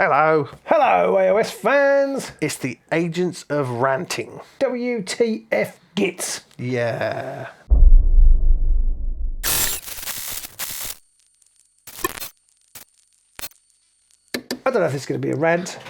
Hello. Hello, AOS fans. It's the Agents of Ranting. WTF Gitz. Yeah. I don't know if it's going to be a rant,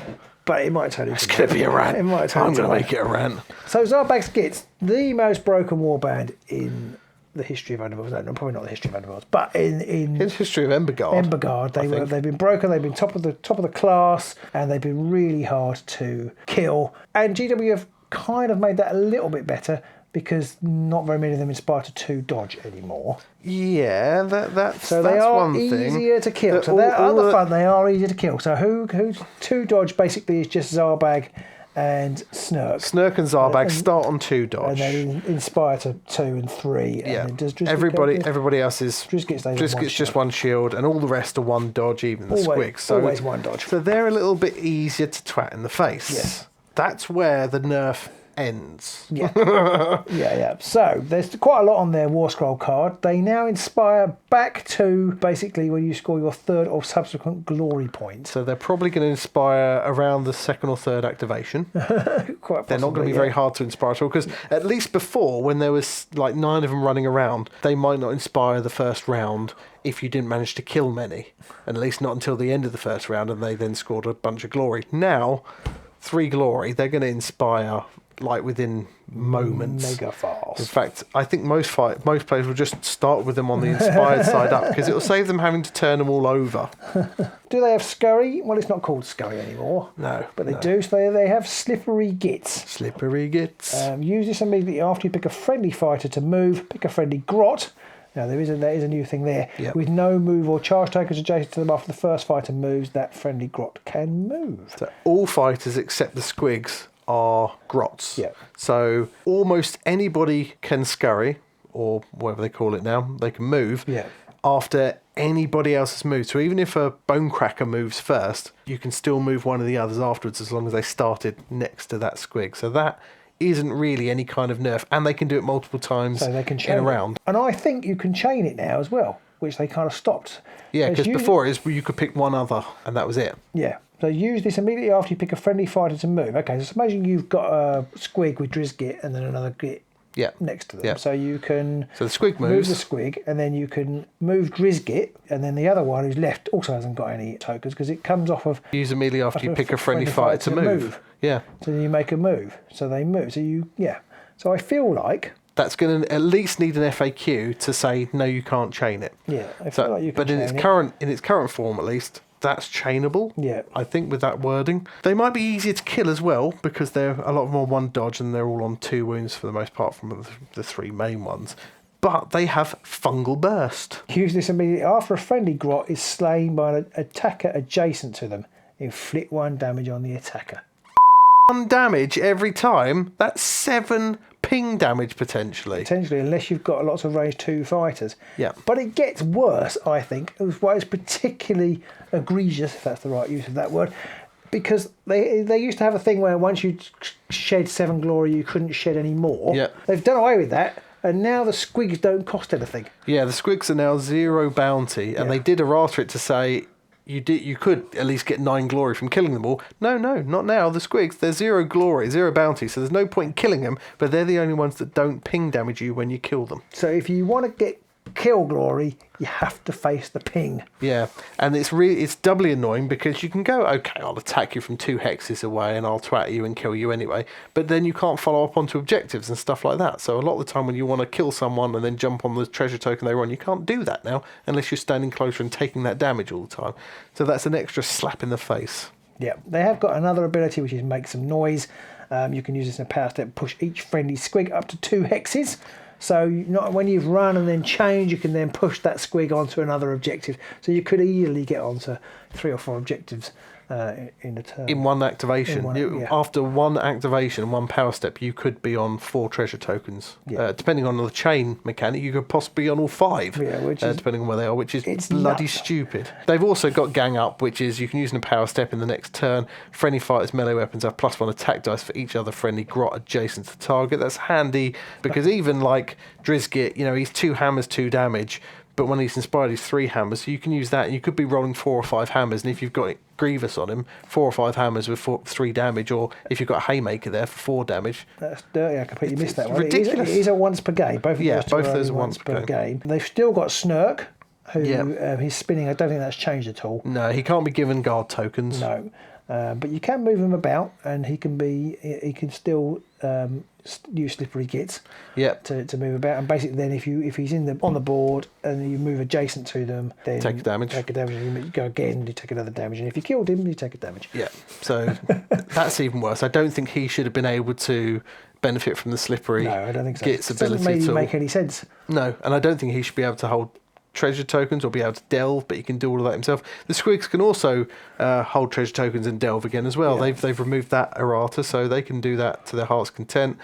but it might turn into It's going to be a rant. It might turn I'm into going to a make it a rant. So Zarbag's Gitz, the most broken warband in the history of Underworlds. No, probably not the history of Underworlds, but in history of Emberguard. Emberguard, they've been broken. They've been top of the class, and they've been really hard to kill. And GW have kind of made that a little bit better because not very many of them inspire to 2 dodge anymore. Yeah, that's so they are one thing. easier to kill. So they're other fun. They are easier to kill. So who's 2 dodge basically is just Zarbag and Snurk. Snurk and Zarbag start on 2 dodge. And then inspire to 2 and 3. Yeah. And then does everybody else is Drizgit's just 1 shield, and all the rest are 1 dodge, even the squigs. So always 1 dodge. So they're a little bit easier to twat in the face. Yes. That's where the nerf ends. Yeah. yeah. So there's quite a lot on their War Scroll card. They now inspire back to basically when you score your 3rd or subsequent glory point. So they're probably going to inspire around the 2nd or 3rd activation. Quite possibly, they're not going to be very hard to inspire at all, because at least before, when there was like 9 of them running around, they might not inspire the first round if you didn't manage to kill many, at least not until the end of the first round, and they then scored a bunch of glory. Now 3 glory, they're going to inspire like within moments. Mega fast. In fact, I think most players will just start with them on the inspired side up, because it will save them having to turn them all over. Do they have scurry? Well, it's not called scurry anymore. No. But they do. So they have slippery gits. Slippery gits. Use this immediately after you pick a friendly fighter to move. Pick a friendly grot. Now, there is a new thing there. Yep. With no move or charge tokens adjacent to them after the first fighter moves, that friendly grot can move. So all fighters except the squigs are grots. Yeah. So almost anybody can scurry, or whatever they call it now, they can move after anybody else has moved. So even if a bonecracker moves first, you can still move one of the others afterwards as long as they started next to that squig. So that isn't really any kind of nerf, and they can do it multiple times in a round. And I think you can chain it now as well, which they kind of stopped. Yeah, because before you could pick one other, and that was it. Yeah. So use this immediately after you pick a friendly fighter to move. Okay, so imagine you've got a squig with Drizgit and then another git next to them. So you can the squig move moves. the squig, and then you can move Drizgit, and then the other one who's left also hasn't got any tokens because it comes off of... Use immediately after you pick a friendly fighter to move. Yeah. So then you make a move. So they move. So I feel like... That's going to at least need an FAQ to say, no, you can't chain it. Yeah, I feel like you can But in its current form, at least, that's chainable. Yeah. I think with that wording. They might be easier to kill as well, because they're a lot more 1 dodge, and they're all on 2 wounds for the most part from the 3 main ones. But they have fungal burst. Use this immediately after a friendly grot is slain by an attacker adjacent to them. Inflict 1 damage on the attacker. 1 damage every time? That's 7 ping damage potentially. Potentially, unless you've got lots of range 2 fighters. Yeah. But it gets worse, I think. Why it's particularly egregious, if that's the right use of that word, because they used to have a thing where once you shed 7 glory, you couldn't shed any more. Yeah. They've done away with that, and now the squigs don't cost anything. Yeah, the squigs are now 0 bounty, and they did errata it to say you could at least get 9 glory from killing them all. No, not now. The squigs, they're 0 glory, 0 bounty, so there's no point in killing them, but they're the only ones that don't ping damage you when you kill them. So if you want to get kill glory, you have to face the ping. Yeah, and it's doubly annoying because you can go, okay, I'll attack you from 2 hexes away and I'll twat you and kill you anyway, but then you can't follow up onto objectives and stuff like that. So a lot of the time when you want to kill someone and then jump on the treasure token they were on, you can't do that now unless you're standing closer and taking that damage all the time. So that's an extra slap in the face. Yeah, they have got another ability which is make some noise. You can use this in a power step, push each friendly squig up to 2 hexes. So when you've run and then change, you can then push that squig onto another objective. So you could easily get onto 3 or 4 objectives in a turn. In one activation. After 1 activation and 1 power step, you could be on 4 treasure tokens. Depending on the chain mechanic, you could possibly be on all 5, depending on where they are, which is bloody stupid. They've also got gang up, which is you can use in a power step in the next turn. Friendly fighters' melee weapons have +1 attack dice for each other friendly grot adjacent to the target. That's handy because even like Drizgit, he's 2 hammers, 2 damage. But when he's inspired, he's 3 hammers. So you can use that, and you could be rolling 4 or 5 hammers. And if you've got Grievous on him, 4 or 5 hammers with 3 damage, or if you've got a Haymaker there for 4 damage. That's dirty. I completely missed that one. Ridiculous. It is a once per game. Both of those are once per game. They've still got Snurk, who he's spinning. I don't think that's changed at all. No, he can't be given guard tokens. No, but you can move him about, and he can still use slippery gits. To move about, and basically then if he's on the board and you move adjacent to them, then take damage. And you go again, you take another damage, and if you killed him, you take a damage. Yeah, so that's even worse. I don't think he should have been able to benefit from the slippery I don't think so. Gitz ability. It doesn't really make any sense. No, and I don't think he should be able to hold treasure tokens or be able to delve, but he can do all of that himself. The Squigs can also hold treasure tokens and delve again as well. They've removed that errata, so they can do that to their heart's content.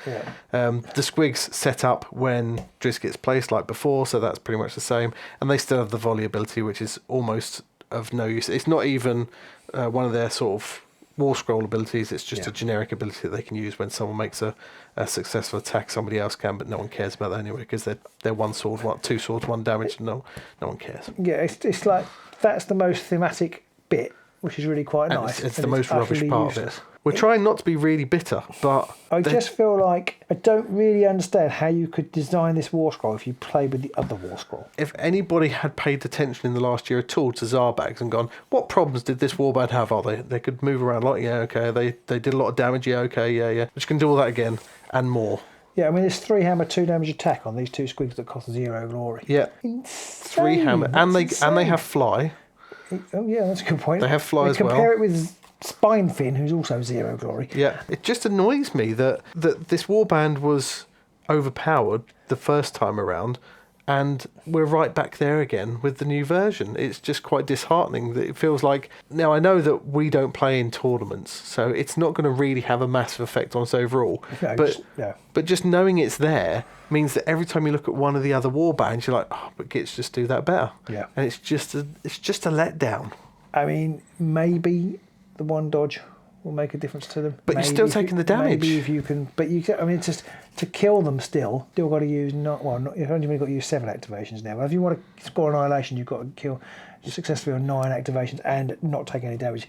The Squigs set up when Driss gets placed like before, so that's pretty much the same, and they still have the volley ability, which is almost of no use. It's not even one of their sort of War Scroll abilities. It's just a generic ability that they can use when someone makes a successful attack. Somebody else can, but no one cares about that anyway, because they're 1 sword, 2 swords, 1 damage. No one cares. Yeah, it's like that's the most thematic bit, which is really quite nice. It's the most rubbish part of it. We're trying not to be really bitter, but I just feel like I don't really understand how you could design this War Scroll if you play with the other War Scroll. If anybody had paid attention in the last year at all to Zarbags and gone, what problems did this warband have? Oh, they could move around a lot. Yeah, okay. They did a lot of damage. Yeah, okay. Yeah. Which can do all that again and more. Yeah, I mean, there's 3 hammer, 2 damage attack on these 2 Squigs that cost 0 glory. Yeah. Insane. 3 hammer, and they have fly. Oh yeah, that's a good point. They have fly as well. Compare it with Spinefin, who's also 0 glory. Yeah, it just annoys me that this warband was overpowered the first time around, and we're right back there again with the new version. It's just quite disheartening that it feels like... Now, I know that we don't play in tournaments, so it's not going to really have a massive effect on us overall. But just knowing it's there means that every time you look at one of the other warbands, you're like, oh, but Gitz just do that better. Yeah. And it's just a letdown. I mean, maybe the 1 dodge will make a difference to them. But you're still taking the damage. Maybe if you can... But I mean, it's just... To kill them still got to use... You've only got to use 7 activations now. If you want to score Annihilation, you've got to kill successfully on 9 activations and not take any damage.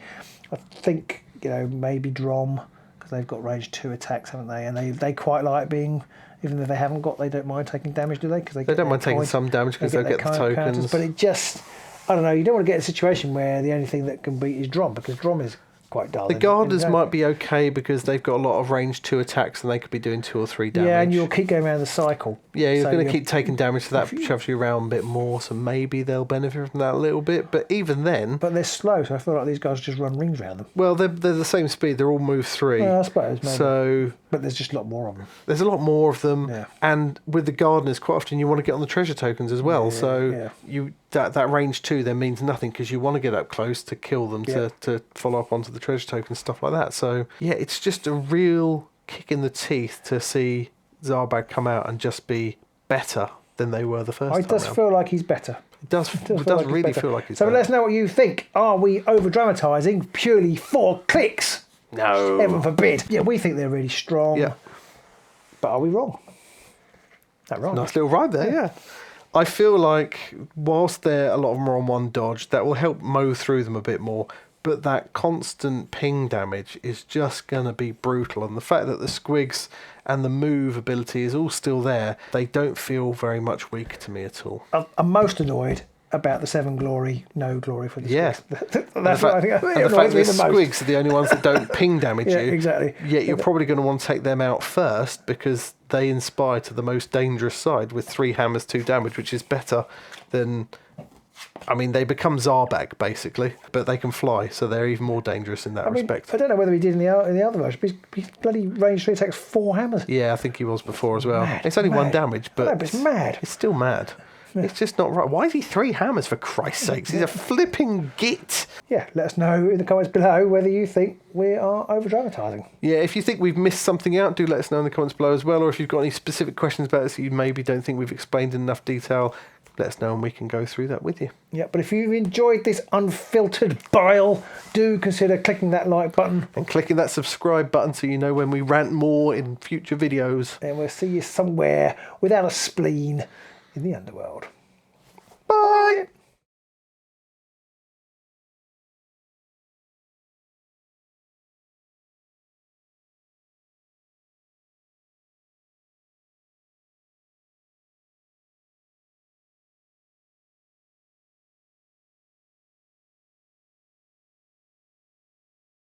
I think, maybe Drom, because they've got range 2 attacks, haven't they? And they quite like being... Even though they don't mind taking damage, do they? Because they don't mind taking some damage because they'll get the tokens. Counters, but it just... I don't know, you don't want to get in a situation where the only thing that can beat is Drom, because Drom is quite dull. The Gardeners might be okay because they've got a lot of range 2 attacks and they could be doing 2 or 3 damage. Yeah, and you'll keep going around the cycle. Yeah, you're going to keep taking damage, so that shoves you around a bit more, so maybe they'll benefit from that a little bit, but even then... But they're slow, so I feel like these guys just run rings around them. Well, they're the same speed, they're all move 3. Yeah, I suppose, maybe. So... But there's just a lot more of them. There's a lot more of them, and with the Gardeners, quite often you want to get on the treasure tokens as well, that range 2 then means nothing because you want to get up close to kill them to follow up onto the treasure tokens, stuff like that. So, yeah, it's just a real kick in the teeth to see Zarbag come out and just be better than they were the first time. It does feel like he's better. It does really feel like he's better. So let us know what you think. Are we over-dramatising purely for clicks? No. Heaven forbid. Yeah, we think they're really strong. Yeah. But are we wrong? That wrong? Nice little ride there, yeah. I feel like whilst a lot of them are on 1 dodge, that will help mow through them a bit more. But that constant ping damage is just going to be brutal. And the fact that the Squigs and the move ability is all still there, they don't feel very much weak to me at all. I'm most annoyed about the 7 glory, no glory for the Squigs. That's what I think. And the fact that the Squigs are the only ones that don't ping damage you. Exactly. Yet you're probably going to want to take them out first because they inspire to the most dangerous side with 3 hammers, 2 damage, which is better than... I mean, they become Zarbag, basically, but they can fly, so they're even more dangerous in that respect. I don't know whether he did in the other version, but he's bloody range 3 attacks 4 hammers. Yeah, I think he was before as well. It's only 1 damage, but it's mad. It's still mad. Yeah. It's just not right. Why is he 3 hammers, for Christ's sakes? He's a flipping git. Yeah, let us know in the comments below whether you think we are over-dramatising. Yeah, if you think we've missed something out, do let us know in the comments below as well, or if you've got any specific questions about this that you maybe don't think we've explained in enough detail, let us know and we can go through that with you. Yeah, but if you've enjoyed this unfiltered bile, do consider clicking that like button. And clicking that subscribe button so you know when we rant more in future videos. And we'll see you somewhere without a spleen in the underworld. Bye!